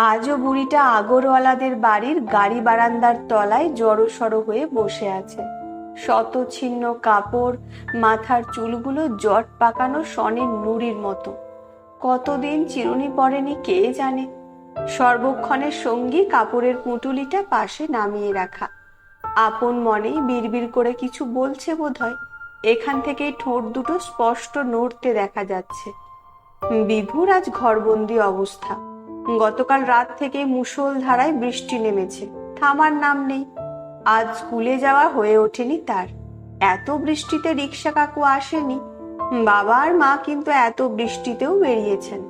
আজও বুড়িটা আগরওয়ালাদের বাড়ির গাড়ি বারান্দার তলায় জড়সড় হয়ে বসে আছে। শত ছিন্ন কাপড়, মাথার চুলগুলো জট পাকানো সনের নুড়ির মতো। কতদিন চিরুনি পড়েনি কে জানে। সর্বক্ষণের সঙ্গী কাপড়ের পুঁটুলিটা পাশে নামিয়ে রাখা। আপন মনেই বিড়বিড় করে কিছু বলছে বোধহয়। এখান থেকেই ঠোঁট দুটো স্পষ্ট নড়তে দেখা যাচ্ছে। বিভুর আজ ঘরবন্দি অবস্থা। গতকাল রাত থেকে মুষলধারায় বৃষ্টি নেমেছে, থামার নাম নেই। আজ স্কুলে যাওয়া হয়ে ওঠেনি তার। এত বৃষ্টিতে রিক্সা কাকু আসেনি। বাবা আর মা কিন্তু এত বৃষ্টিতেও বেরিয়েছেন।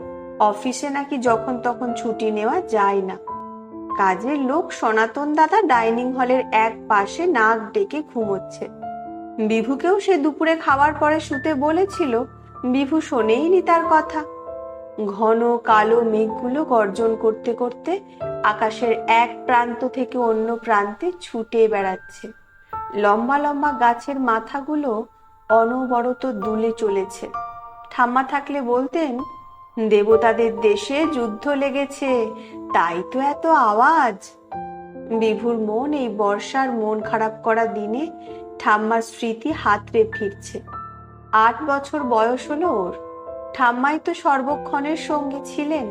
অফিসে নাকি যখন তখন ছুটি নেওয়া যায় না। কাজের লোক সনাতন দাদা ডাইনিং হলের এক পাশে নাক ডেকে ঘুমোচ্ছে। বিভুকেও সে দুপুরে খাওয়ার পরে শুতে বলেছিল, বিভু শোনেইনি তার কথা। ঘন কালো মেঘগুলো গর্জন করতে করতে আকাশের এক প্রান্ত থেকে অন্য প্রান্তে ছুটে বেড়াচ্ছে। লম্বা লম্বা গাছের মাথাগুলো অনবরত দুলে চলেছে। ঠাম্মা থাকলে বলতেন, দেবতাদের দেশে যুদ্ধ লেগেছে, তাই তো এত আওয়াজ। বিভুর মন এই বর্ষার মন খারাপ করা দিনে ঠাম্মার স্মৃতি হাতড়ে ফিরছে। 8 বছর বয়স হলো ওর। ঠাম্মাই তো সর্বক্ষণের সঙ্গে ছিলেন।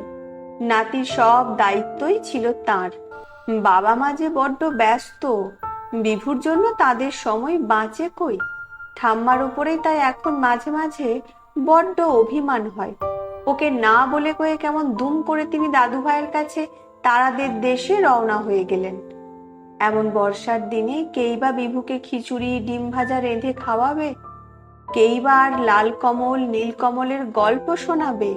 নাতির সব দায়িত্বই ছিল তার। বাবা মা যে বড্ড ব্যস্ত, বিভুর জন্য তাদের সময় বাঁচে কই। ঠাম্মার উপরেই তাই এখন মাঝে মাঝে বড্ড অভিমান হয়। ওকে না বলে কয়ে কেমন দুম করে তিনি দাদু ভাইয়ের কাছে তারাদের দেশে রওনা হয়ে গেলেন। এমন বর্ষার দিনে কেই বা বিভুকে খিচুড়ি ডিম ভাজা রেঁধে খাওয়াবে, কেই বা আর লাল কমল নীল কমলের গল্প শোনাবে।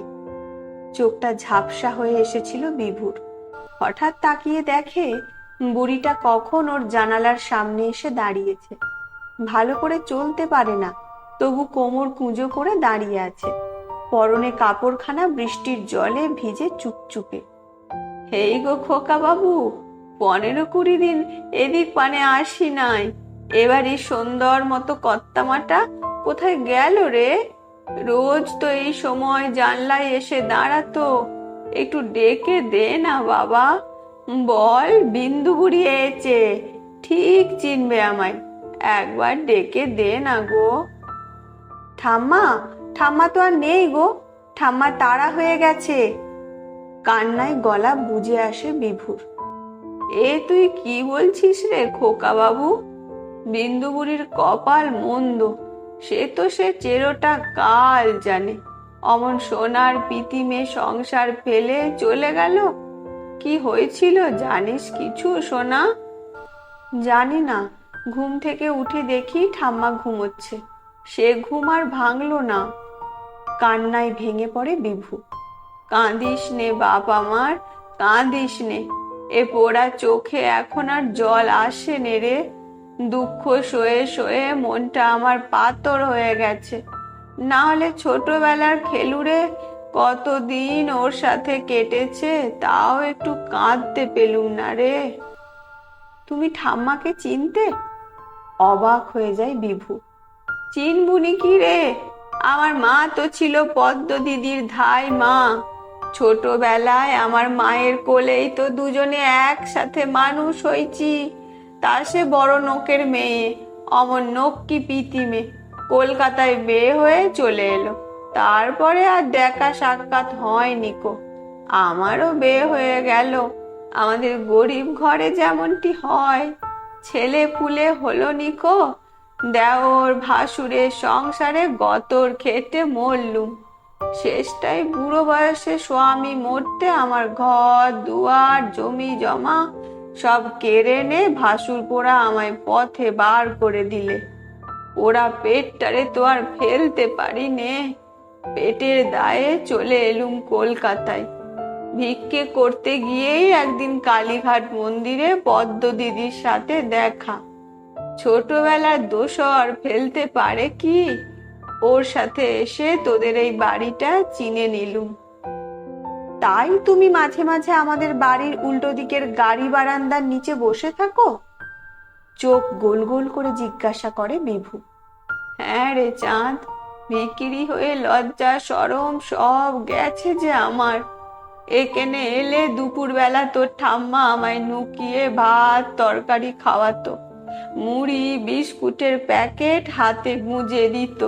চোখটা ঝাপসা হয়ে এসেছিল বিভুর। হঠাৎ তাকিয়ে দেখে বুড়িটা কখন ওর জানালার সামনে এসে দাঁড়িয়েছে। ভালো করে চলতে পারে না, তবু কোমর কুঁজো করে দাঁড়িয়ে আছে। পরনে কাপড়খানা বৃষ্টির জলে ভিজে চুপচুপে। এই গো খোকা বাবু, 15-20 দিন এদিক পানে আসি নাই। এবারই সুন্দর মতো কর্তামাটা কোথায় গেল রে? রোজ তো এই সময় জানলায় এসে দাঁড়াতো। একটু ডেকে দে না বাবা। বল বিন্দু বুড়ি এসেছে, ঠিক চিনবে আমায়। একবার ডেকে দে না গো। ঠাম্মা, ঠাম্মা তো আর নেই গো। ঠাম্মা তাড়া হয়ে গেছে। কান্নায় গলা বুজে আসে বিভুর। এ তুই কি বলছিস রে খোকা বাবু? বিন্দু বুড়ির কপাল মন্দ, সে চেরোটা কাল জানে। অমন সোনার পিতিমে সংসার ফেলে চলে গেল। কি হয়েছিল জানিস কিছু সোনা? জানি না। ঘুম থেকে উঠে দেখি ঠাম্মা ঘুমোচ্ছে। সে ঘুম আর ভাঙলো না। কান্নায় ভেঙে পড়ে বিভু। কাঁদিস নে বাপ আমার, কাঁদিস নে। এ পোড়া চোখে এখন আর জল আসে নে রে। দুঃখ সয়ে সয়ে মনটা আমার পাথর হয়ে গেছে। না হলে ছোটবেলার খেলুড়ে কতদিন ওর সাথে কেটেছে, তাও একটু কাঁদতে পেলুম না রে। তুমি ঠাম্মাকে চিনতে? অবাক হয়ে যায় বিভু। চিনবুনি কি রে? আমার মা তো ছিল পদ্ম দিদির ধাই মা। ছোটবেলায় আমার মায়ের কোলেই তো দুজনে একসাথে মানুষ হয়েছি। তা সে বড় নোকের মেয়ে, অমন নক্কি পিতিমে কলকাতায় বিয়ে হয়ে চলে এলো। তারপরে আর দেখা সাক্ষাৎ হয়নি কো। আমারও বিয়ে হয়ে গেল। আমাদের গরিব ঘরে যেমনটি হয়। ছেলে পুলে হলো নিকো। দেওর ভাসুরের সংসারে গতর খেটে মরলুম। শেষটাই বুড়ো বয়সে স্বামী মরতে আমার ঘর দুয়ার জমি জমা সব কেড়ে নে ভাসুর পোড়া আমায় পথে বার করে দিলে। ওরা পেটটারে তো আর ফেলতে পারি নে। পেটের দায়ে চলে এলুম কলকাতায়। ভিক্ষে করতে গিয়েই একদিন কালীঘাট মন্দিরে পদ্ম দিদির সাথে দেখা। ছোটবেলার দোসর ফেলতে পারে কি? ওর সাথে এসে তোদের এই বাড়িটা চিনে নিলুম। তাই তুমি মাঝে মাঝে আমাদের বাড়ির উল্টো দিকের গাড়ি বারান্দার নিচে বসে থাকো? চোখ গোল গোল করে জিজ্ঞাসা করে বিভু। হ্যাঁ রে চাঁদ, ভিকিরি হয়ে লজ্জা শরম সব গেছে যে আমার। এখানে এলে দুপুরবেলা তোর ঠাম্মা আমায় নুকিয়ে ভাত তরকারি খাওয়াতো, মুড়ি বিস্কুটের প্যাকেট হাতে গুঁজে দিত,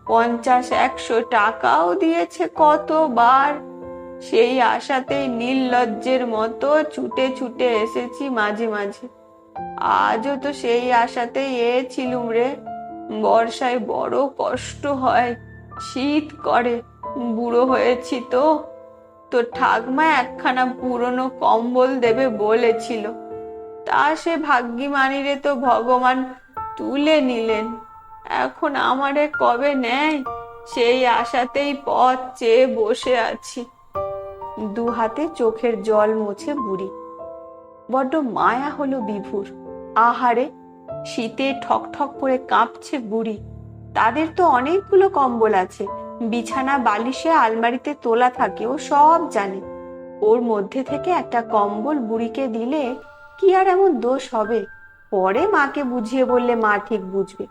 50-100 টাকাও দিয়েছে কতবার। সেই আশাতেই নির্লজ্জের মতো ছুটে ছুটে এসেছি মাঝে মাঝে। আজও তো সেই আশাতেই ছিলুম রে। বর্ষায় বড় কষ্ট হয়, শীত করে, বুড়ো হয়েছি তো। তোর ঠাকমা একখানা পুরনো কম্বল দেবে বলেছিল, তা সে ভাগ্যিমানিরে তো ভগবান তুলে নিলেন। এখন আমারে কবে নেয় সেই আশাতেই পথ চেয়ে বসে আছি। দু হাতে চোখের জল মুছে বুড়ি। বড্ড মায়া হলো বিভুর। আহারে, শীতে ঠক ঠক করে কাঁপছে বুড়ি। তাদের তো অনেকগুলো কম্বল আছে, বিছানা বালিশে আলমারিতে তোলা থাকে, ও সব জানে। ওর মধ্যে থেকে একটা কম্বল বুড়িকে দিলে কি আর এমন দোষ হবে? পরে মাকে বুঝিয়ে বললে মা ঠিক বুঝবে।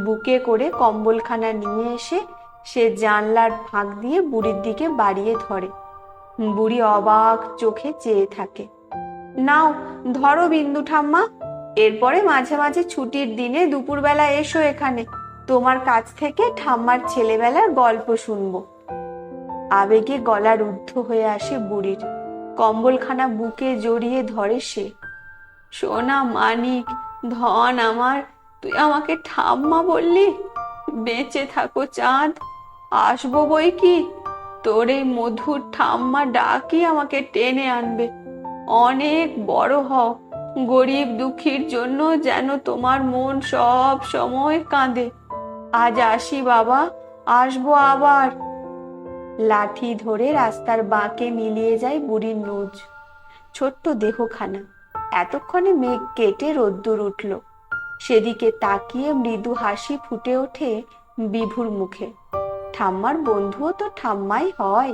বুকে করে কম্বলখানা নিয়ে এসে সে জানলার ফাঁক দিয়ে বুড়ির দিকে বাড়িয়ে ধরে। বুড়ি অবাক চোখে চেয়ে থাকে। নাও ধরো বিন্দু ঠাম্মা, এরপরে মাঝে মাঝে ছুটির দিনে দুপুরবেলা এসো এখানে, তোমার কাছ থেকে ঠাম্মার ছেলেবেলার গল্প শুনবো। আবেগে গলা রুদ্ধ হয়ে আসে বুড়ির। কম্বলখানা বুকে জড়িয়ে ধরে সে। সোনা মানিক, ধন আমার, তুই আমাকে ঠাম্মা বললি। বেঁচে থাকো চাঁদ, আসবো বই কি। তোর এই মধুর ঠাম্মা ডাকি আমাকে টেনে আনবে। অনেক বড় হও, গরিব দুঃখীর জন্য যেন তোমার মন সব সময় কাঁদে। আজ আসি বাবা, আসবো আবার। লাঠি ধরে রাস্তার বাঁকে মিলিয়ে যায় বুড়ির নোজ। ছোট্ট দেহখানা। এতক্ষণে মেঘ কেটে রোদ্দুর উঠল। সেদিকে তাকিয়ে মৃদু হাসি ফুটে ওঠে বিভুর মুখে। ঠাম্মার বন্ধুও তো ঠাম্মাই হয়।